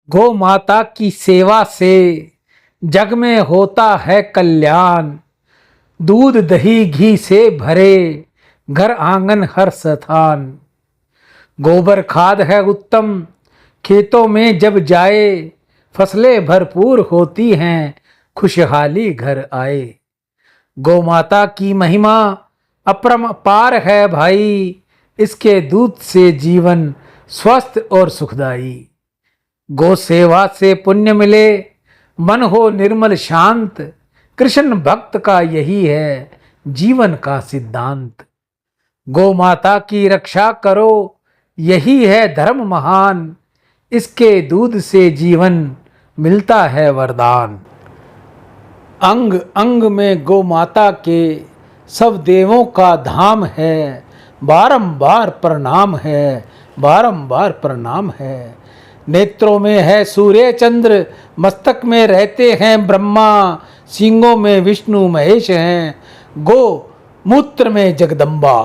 गौ माता की सेवा से जग में होता है कल्याण। दूध दही घी से भरे घर आंगन हर स्थान। गोबर खाद है उत्तम खेतों में जब जाए। फसलें भरपूर होती हैं खुशहाली घर आए। गौ माता की महिमा अपरंपार है भाई। इसके दूध से जीवन स्वस्थ और सुखदाई। गो सेवा से पुण्य मिले मन हो निर्मल शांत। कृष्ण भक्त का यही है जीवन का सिद्धांत। गो माता की रक्षा करो यही है धर्म महान। इसके दूध से जीवन मिलता है वरदान। अंग अंग में गो माता के सब देवों का धाम है। बारंबार प्रणाम है, बारंबार प्रणाम है। नेत्रों में है सूर्य चंद्र, मस्तक में रहते हैं ब्रह्मा। सींगों में विष्णु महेश हैं, गो मूत्र में जगदम्बा।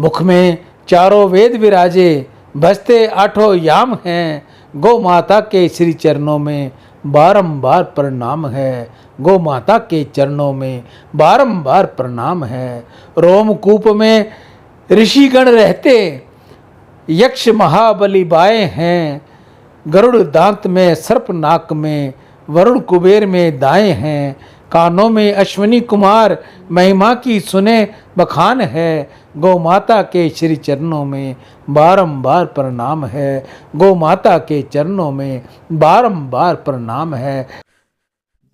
मुख में चारों वेद विराजे, बजते आठों याम हैं। गौ माता के श्री चरणों में बारंबार प्रणाम है। गौ माता के चरणों में बारंबार प्रणाम है। रोमकूप में ऋषिगण रहते, यक्ष महाबली बाएं हैं। गरुड़ दांत में सर्प, नाक में वरुण, कुबेर में दाएं हैं। कानों में अश्विनी कुमार, महिमा की सुने बखान है। गौ माता के श्री चरणों में बारंबार प्रणाम है। गौ माता के चरणों में बारंबार प्रणाम है।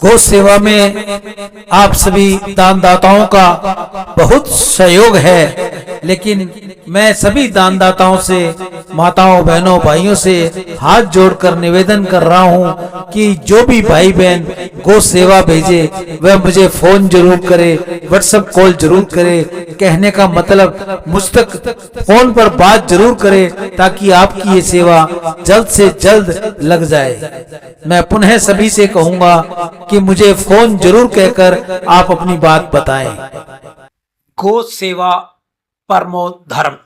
गौ सेवा में आप सभी दानदाताओं का बहुत सहयोग है, लेकिन मैं सभी दानदाताओं से, माताओं बहनों भाइयों से हाथ जोड़कर निवेदन कर रहा हूं कि जो भी भाई बहन गौ सेवा भेजे वह मुझे फोन जरूर करे, व्हाट्सएप कॉल जरूर करे। कहने का मतलब मुझ तक फोन पर बात जरूर करे ताकि आपकी ये सेवा जल्द से जल्द लग जाए। मैं पुनः सभी से कहूंगा कि मुझे फोन जरूर कहकर आप अपनी बात बताएं। गौ सेवा परमो धर्म।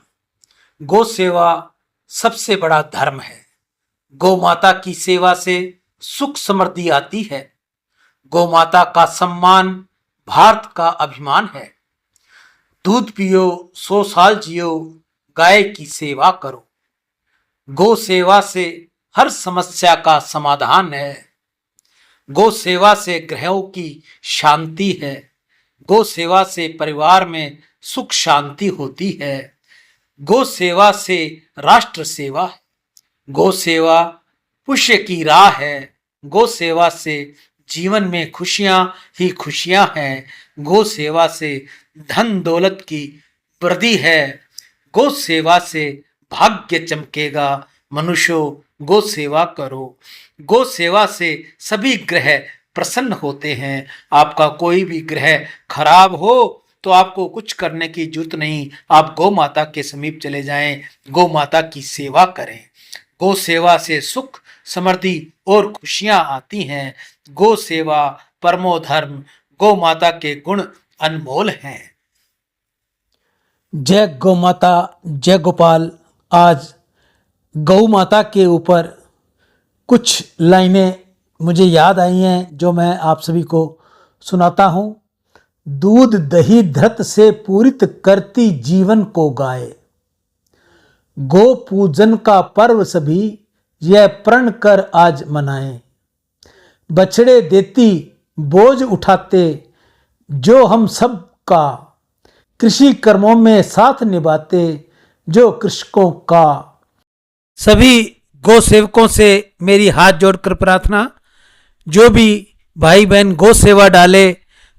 गौ सेवा सबसे बड़ा धर्म है। गौ माता की सेवा से सुख समृद्धि आती है। गौ माता का सम्मान भारत का अभिमान है। दूध पियो 100 साल जियो, गाय की सेवा करो। गौ सेवा से हर समस्या का समाधान है। गौ सेवा से ग्रहों की शांति है। गौ सेवा से परिवार में सुख शांति होती है। गौ सेवा से राष्ट्र सेवा है। गौ सेवा पुण्य की राह है। गौ सेवा से जीवन में खुशियां ही खुशियां हैं। गौ सेवा से धन दौलत की वृद्धि है। गौ सेवा से भाग्य चमकेगा। मनुष्यों, गौ सेवा करो। गौ सेवा से सभी ग्रह प्रसन्न होते हैं। आपका कोई भी ग्रह खराब हो तो आपको कुछ करने की जरूरत नहीं। आप गौ माता के समीप चले जाएं, गौ माता की सेवा करें। गौ सेवा से सुख समृद्धि और खुशियां आती हैं। गौ सेवा परमो धर्म। गौ माता के गुण अनमोल हैं। जय गौ माता, जय गोपाल। आज गौ माता के ऊपर कुछ लाइनें मुझे याद आई हैं जो मैं आप सभी को सुनाता हूँ। दूध दही धृत से पूरित करती जीवन को गाय। गो पूजन का पर्व सभी यह प्रण कर आज मनाएं। बछड़े देती बोझ उठाते जो हम सब का। कृषि कर्मों में साथ निभाते जो कृषकों का। सभी गौ सेवकों से मेरी हाथ जोड़कर प्रार्थना, जो भी भाई बहन गौ सेवा डाले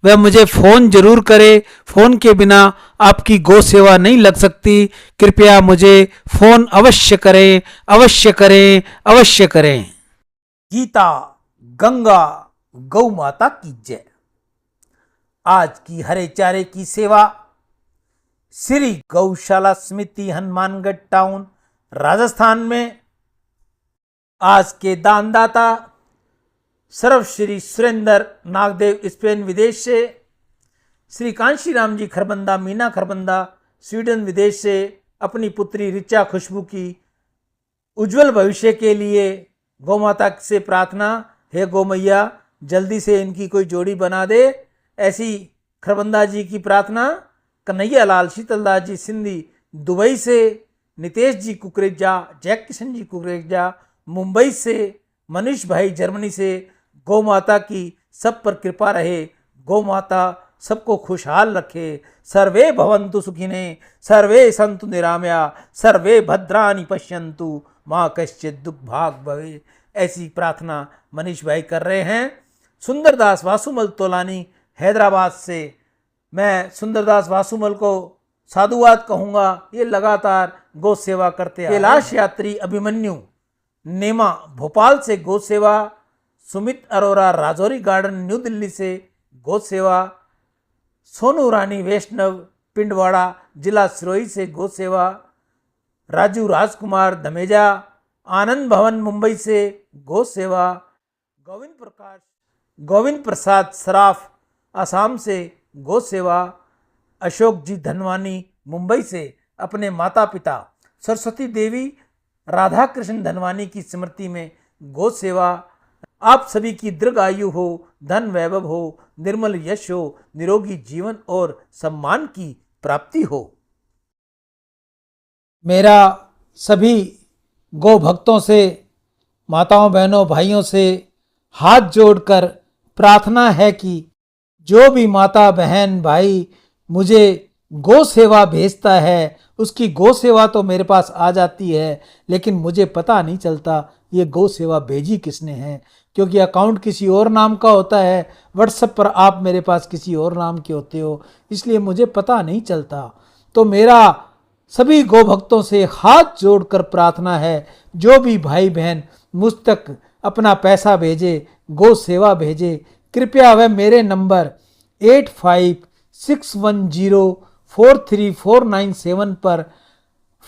वह मुझे फोन जरूर करे। फोन के बिना आपकी गौ सेवा नहीं लग सकती। कृपया मुझे फोन अवश्य करें, अवश्य करें, अवश्य करें। गीता गंगा गौ माता की जय। आज की हरे चारे की सेवा श्री गौशाला समिति हनुमानगढ़ टाउन राजस्थान में। आज के दानदाता सर्वश्री सुरेंद्र नागदेव स्पेन विदेश से, श्री कांशीराम जी खरबंदा मीना खरबंदा स्वीडन विदेश से अपनी पुत्री ऋचा खुशबू की उज्जवल भविष्य के लिए गौ माता से प्रार्थना, हे गौ मैया जल्दी से इनकी कोई जोड़ी बना दे। ऐसी खरबंदा जी की प्रार्थना। कन्हैया लाल शीतलदास जी सिंधी दुबई से, नितेश जी कुकरेजा, जय किशन जी कुकरेजा मुंबई से, मनीष भाई जर्मनी से, गौ माता की सब पर कृपा रहे, गौ माता सबको खुशहाल रखे। सर्वे भवन्तु सुखिने, सर्वे सन्तु निरामया, सर्वे भद्राणि पश्यन्तु, माँ कश्चित् दुख भाग भवे। ऐसी प्रार्थना मनीष भाई कर रहे हैं। सुंदरदास वासुमल तोलानी हैदराबाद से, मैं सुंदरदास वासुमल को साधुवाद कहूँगा, ये लगातार गौ सेवा करते हैं। कैलाश यात्री अभिमन्यु नेमा भोपाल से गौ सेवा, सुमित अरोरा राजौरी गार्डन न्यू दिल्ली से गौ सेवा, सोनू रानी वैष्णव पिंडवाड़ा जिला सिरोही से गौ सेवा, राजू राजकुमार धमेजा आनंद भवन मुंबई से गौ सेवा, गोविंद प्रसाद सराफ असम से गौ सेवा, अशोक जी धनवानी मुंबई से अपने माता पिता सरस्वती देवी राधा कृष्ण धनवानी की स्मृति में गौ सेवा। आप सभी की दीर्घ आयु हो, धन वैभव हो, निर्मल यश हो, निरोगी जीवन और सम्मान की प्राप्ति हो। मेरा सभी गौ भक्तों से, माताओं बहनों भाइयों से हाथ जोड़कर प्रार्थना है कि जो भी माता बहन भाई मुझे गौ सेवा भेजता है, उसकी गौ सेवा तो मेरे पास आ जाती है, लेकिन मुझे पता नहीं चलता ये गौ सेवा भेजी किसने है, क्योंकि अकाउंट किसी और नाम का होता है, व्हाट्सएप पर आप मेरे पास किसी और नाम के होते हो, इसलिए मुझे पता नहीं चलता। तो मेरा सभी गौ भक्तों से हाथ जोड़कर प्रार्थना है, जो भी भाई बहन मुझ तक अपना पैसा भेजे, गौ सेवा भेजे, कृपया वह मेरे नंबर 8561043497 पर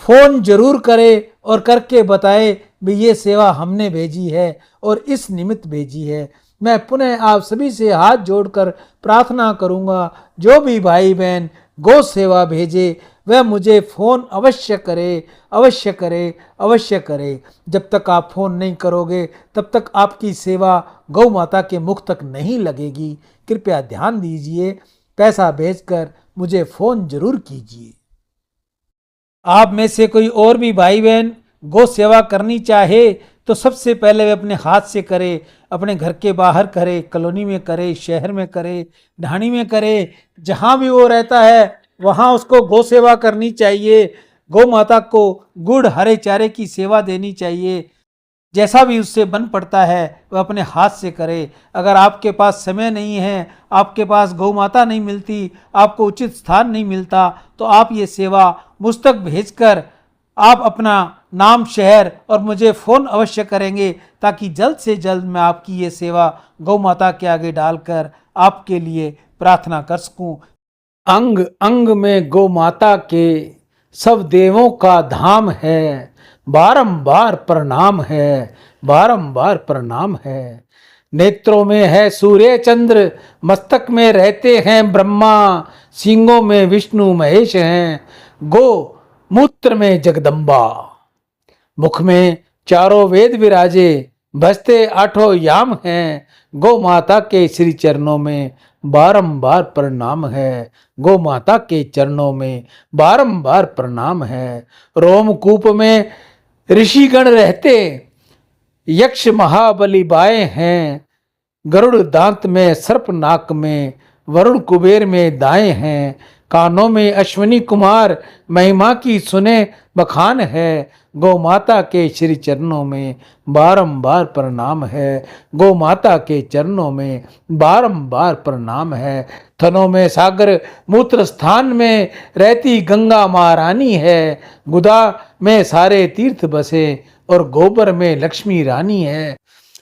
फ़ोन जरूर करे और करके बताए भी ये सेवा हमने भेजी है और इस निमित्त भेजी है। मैं पुनः आप सभी से हाथ जोड़कर प्रार्थना करूंगा, जो भी भाई बहन गौ सेवा भेजे वह मुझे फ़ोन अवश्य करे, अवश्य करे, अवश्य करे। जब तक आप फ़ोन नहीं करोगे तब तक आपकी सेवा गौ माता के मुख तक नहीं लगेगी। कृपया ध्यान दीजिए, पैसा भेजकर मुझे फ़ोन जरूर कीजिए। आप में से कोई और भी भाई बहन गौ सेवा करनी चाहे तो सबसे पहले वे अपने हाथ से करे, अपने घर के बाहर करे, कॉलोनी में करे, शहर में करे, ढाणी में करे, जहाँ भी वो रहता है वहाँ उसको गौ सेवा करनी चाहिए। गौ माता को गुड़ हरे चारे की सेवा देनी चाहिए। जैसा भी उससे बन पड़ता है वह अपने हाथ से करे। अगर आपके पास समय नहीं है, आपके पास गौ माता नहीं मिलती, आपको उचित स्थान नहीं मिलता, तो आप ये सेवा मुझ तक भेजकर आप अपना नाम, शहर और मुझे फ़ोन अवश्य करेंगे, ताकि जल्द से जल्द मैं आपकी ये सेवा गौ माता के आगे डालकर आपके लिए प्रार्थना कर सकूं। अंग अंग में गौ माता के सब देवों का धाम है, बारंबार प्रणाम है, बारंबार प्रणाम है। नेत्रों में है सूर्य चंद्र, मस्तक में रहते हैं ब्रह्मा, सींगों में विष्णु महेश हैं, गो मूत्र में जगदम्बा। मुख में चारों वेद विराजे, बजते आठों याम हैं, गौ माता के श्री चरणों में बारंबार प्रणाम है, गौ माता के चरणों में बारंबार प्रणाम है। रोमकूप में ऋषिगण रहते, यक्ष महाबली बाएं हैं, गरुड़ दांत में, सर्प नाक में, वरुण कुबेर में दाएं हैं, कानों में अश्विनी कुमार, महिमा की सुने बखान है, गौ माता के श्री चरणों में बारंबार प्रणाम है, गौ माता के चरणों में बारंबार प्रणाम है। थनों में सागर, मूत्र स्थान में रहती गंगा महारानी है, गुदा में सारे तीर्थ बसे और गोबर में लक्ष्मी रानी है।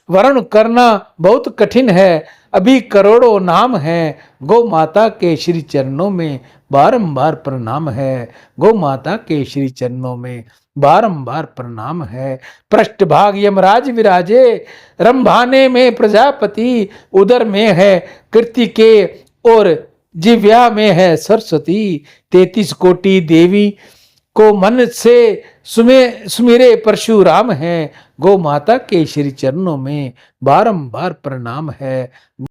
वर्ण करना बहुत कठिन है, अभी करोड़ों नाम है, गौ माता के श्री चरणों में बारंबार प्रणाम है, गौ माता के श्री चरणों में बारंबार प्रणाम है। पृष्ठभाग यमराज विराजे, रंभाने में प्रजापति, उदर में है कृतिके और जिव्या में है सरस्वती। 33 कोटि देवी को मन से सुमेरे परशुराम है। गौ माता के श्री चरणों में बारंबार प्रणाम है।